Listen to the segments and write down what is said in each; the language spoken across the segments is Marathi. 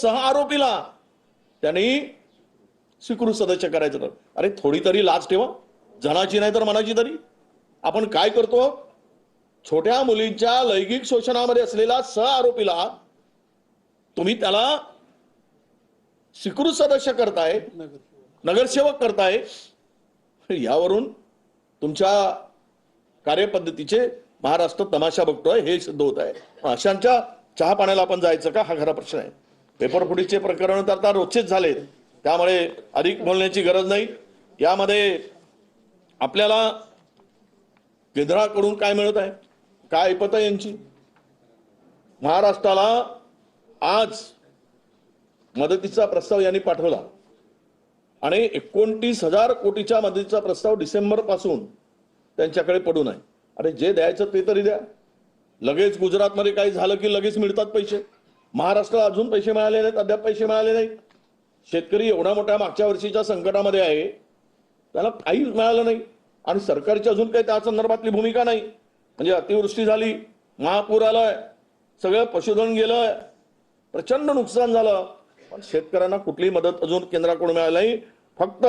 सह आरोपीला त्यांनी स्वीकृत सदस्य करायचं. अरे थोडी तरी लाज ठेवा, जनाची नाही तर मनाची तरी. आपण काय करतो, छोट्या मुलींच्या लैंगिक शोषणामध्ये असलेला सह आरोपीला तुम्ही त्याला स्वीकृत सदस्य करताय, नगरसेवक करताय. यावरून तुमच्या कार्यपद्धतीचे महाराष्ट्र तमाशा बघतोय हे सिद्ध होत आहे. अशांच्या चहा पाण्याला आपण जायचं का, हा खरा प्रश्न आहे. पेपरफुटीचे प्रकरण तर आता रोजचेच झाले, त्यामुळे अधिक बोलण्याची गरज नाही. यामध्ये आपल्याला केंद्राकडून काय मिळत आहे, काय ऐपत आहे यांची. महाराष्ट्राला आज मदतीचा प्रस्ताव यांनी पाठवला आणि 29,000 कोटीच्या मदतीचा प्रस्ताव डिसेंबर पासून त्यांच्याकडे पडून आहे. अरे जे द्यायचं ते तरी द्या. लगेच गुजरातमध्ये काही झालं की लगेच मिळतात पैसे. महाराष्ट्राला अजून पैसे मिळाले नाहीत, अद्याप पैसे मिळाले नाहीत. शेतकरी एवढ्या मोठ्या मागच्या वर्षीच्या संकटामध्ये आहे, त्याला काहीच मिळालं नाही आणि सरकारची अजून काही त्या संदर्भातली भूमिका नाही. म्हणजे अतिवृष्टी झाली, महापूर आलाय, सगळं पशुधन गेलं, प्रचंड नुकसान झालं, पण शेतकऱ्यांना कुठलीही मदत अजून केंद्राकडून मिळाली नाही. फक्त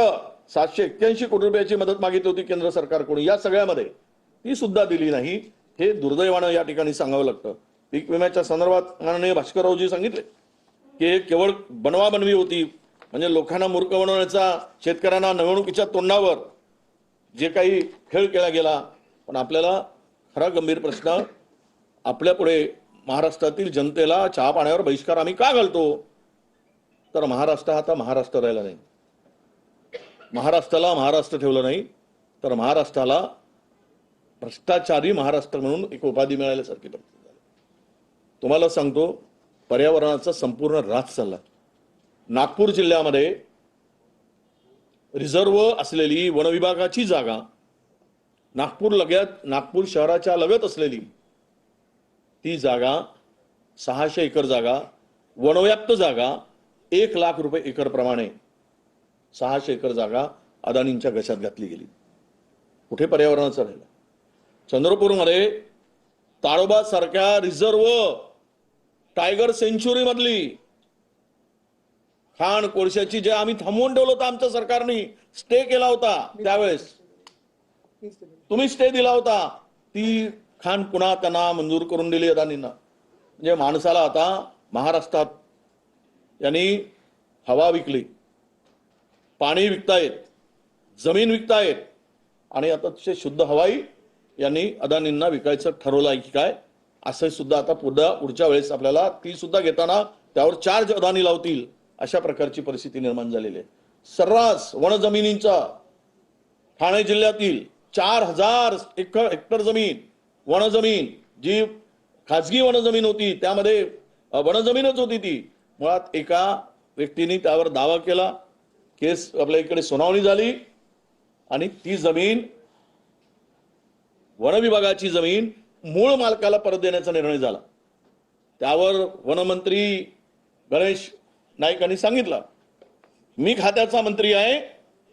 781 कोटी रुपयाची मदत मागितली होती केंद्र सरकारकडून, या सगळ्यामध्ये ती सुद्धा दिली नाही. हे दुर्दैवानं या ठिकाणी सांगावं लागतं. पीक विम्याच्या संदर्भात माननीय भास्कररावजी सांगितले की केवळ बनवाबनवी होती, म्हणजे लोकांना मूर्ख बनवण्याचा, शेतकऱ्यांना निवडणुकीच्या तोंडावर जे काही खेळ केला गेला. पण आपल्याला खरा गंभीर प्रश्न, आपल्या पुढे महाराष्ट्रातील जनतेला चहा पाण्यावर बहिष्कार आम्ही का घालतो, तर महाराष्ट्र आता महाराष्ट्र राहिला नाही. महाराष्ट्राला महाराष्ट्र ठेवलं नाही तर महाराष्ट्राला भ्रष्टाचारी महाराष्ट्र म्हणून एक उपाधी मिळाल्यासारखी परिस्थिती झाली. तुम्हाला सांगतो, पर्यावरणाचा संपूर्ण ऱ्हास चालला. नागपूर जिल्ह्यामध्ये रिझर्व असलेली वन विभागाची जागा, नागपूर शहराच्या लगत असलेली ती जागा, 600 एकर जागा, वनव्याप्त जागा, 1 लाख रुपये एकर प्रमाणे 600 एकर जागा अदानींच्या घशात घातली गेली. कुठे पर्यावरणाचं राहिलं. चंद्रपूरमध्ये ताडोबा सारख्या रिझर्व टायगर सेंच्युरी मधली खाण कोळशाची, जे आम्ही थांबवून ठेवलं होतं, आमच्या सरकारने स्टे केला होता, त्यावेळेस तुम्ही स्टे दिला होता, ती खाण पुन्हा त्यांना मंजूर करून दिली अदानींना. म्हणजे माणसाला आता महाराष्ट्रात यांनी हवा विकली, पाणी विकतायत, जमीन विकतायत आणि आता शुद्ध हवाई यांनी अदानींना विकायचं ठरवलं आहे की काय, असं सुद्धा आता पुढच्या वेळेस आपल्याला ती सुद्धा घेताना त्यावर चार्ज अदानी लावतील, अशा प्रकारची परिस्थिती निर्माण झालेली आहे. सर्रास वनजमिनींचा ठाणे जिल्ह्यातील 4,000 हेक्टर जमीन, वनजमीन, जी खाजगी वनजमीन होती त्यामध्ये वनजमीनच होती, ती मुळात एका व्यक्तीने त्यावर दावा केला, केस आपल्या इकडे सुनावणी झाली आणि ती जमीन, वन विभागाची जमीन मूळ मालकाला परत देण्याचा निर्णय झाला. त्यावर वनमंत्री गणेश नाईक यांनी सांगितलं, मी खात्याचा मंत्री आहे,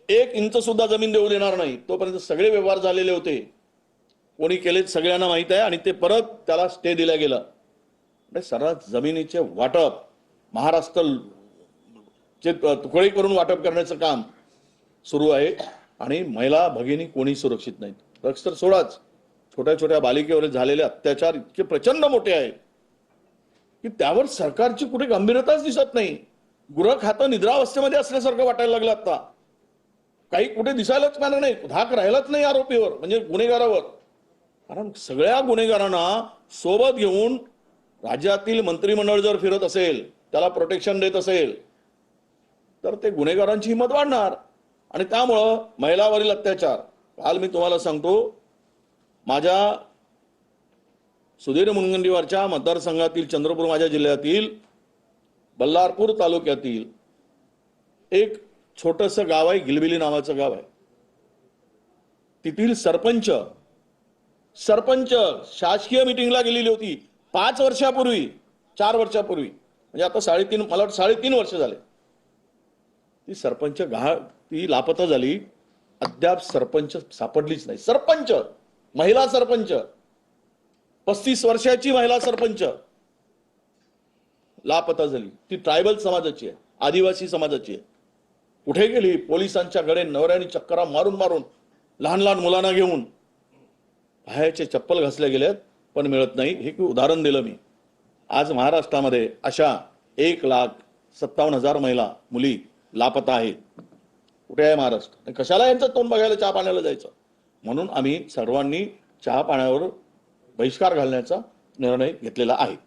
1 इंच सुद्धा जमीन देऊ देणार नाही. तोपर्यंत सगळे व्यवहार झालेले होते, कोणी केलेत सगळ्यांना माहित आहे, आणि ते परत त्याला स्टे दिला गेला. सर्रास जमिनीचे वाटप, महाराष्ट्र तुकडे करून वाटप करण्याचं काम सुरू आहे आणि महिला भगिनी कोणी सुरक्षित नाहीत. ड्रग्स तर सोडाच, छोट्या छोट्या बालिकेवर झालेले अत्याचार इतके प्रचंड मोठे आहेत की त्यावर सरकारची कुठे गंभीरताच दिसत नाही. गृह खातं निद्रावस्थेमध्ये असल्यासारखं वाटायला लागलं आता. काही कुठे दिसायलाच मिळालं नाही, धाक राहिलाच नाही आरोपीवर, म्हणजे गुन्हेगारावर. कारण सगळ्या गुन्हेगारांना सोबत घेऊन राज्यातील मंत्रिमंडळ जर फिरत असेल, त्याला प्रोटेक्शन देत असेल, तर ते गुन्हेगारांची हिंमत वाढणार. आणि त्यामुळं महिलावरील अत्याचार, काल मी तुम्हाला सांगतो, माझ्या सुधीर मुनगंटीवारच्या मतदारसंघातील चंद्रपूर माझ्या जिल्ह्यातील बल्लारपूर तालुक्यातील एक छोटंसं गाव आहे, गिलबिली नावाचं गाव आहे. तिथील सरपंच शासकीय मिटिंगला गेलेली होती 5 वर्षापूर्वी, 4 वर्षापूर्वी, म्हणजे आता 3.5, मला वाटतं 3.5 वर्ष झाले. ती सरपंच ती लापता झाली, अद्याप सरपंच सापडलीच नाही. सरपंच, महिला सरपंच, 35 वर्षाची महिला सरपंच लापता झाली, ती ट्रायबल समाजाची आहे, आदिवासी समाजाची आहे. कुठे गेली? पोलिसांच्याकडे नवऱ्याने चक्करा मारून मारून लहान लहान मुलांना घेऊन बाहेरचे चप्पल घासले गेलेत, पण मिळत नाही. हे उदाहरण दिलं मी. आज महाराष्ट्रामध्ये अशा 1,57,000 महिला मुली लापता आहेत. कुठे आहे महाराष्ट्र? कशाला यांचं तोंड बघायला चहा पाण्याला जायचं? म्हणून आम्ही सर्वांनी चहा पाण्यावर बहिष्कार घालण्याचा निर्णय घेतलेला आहे.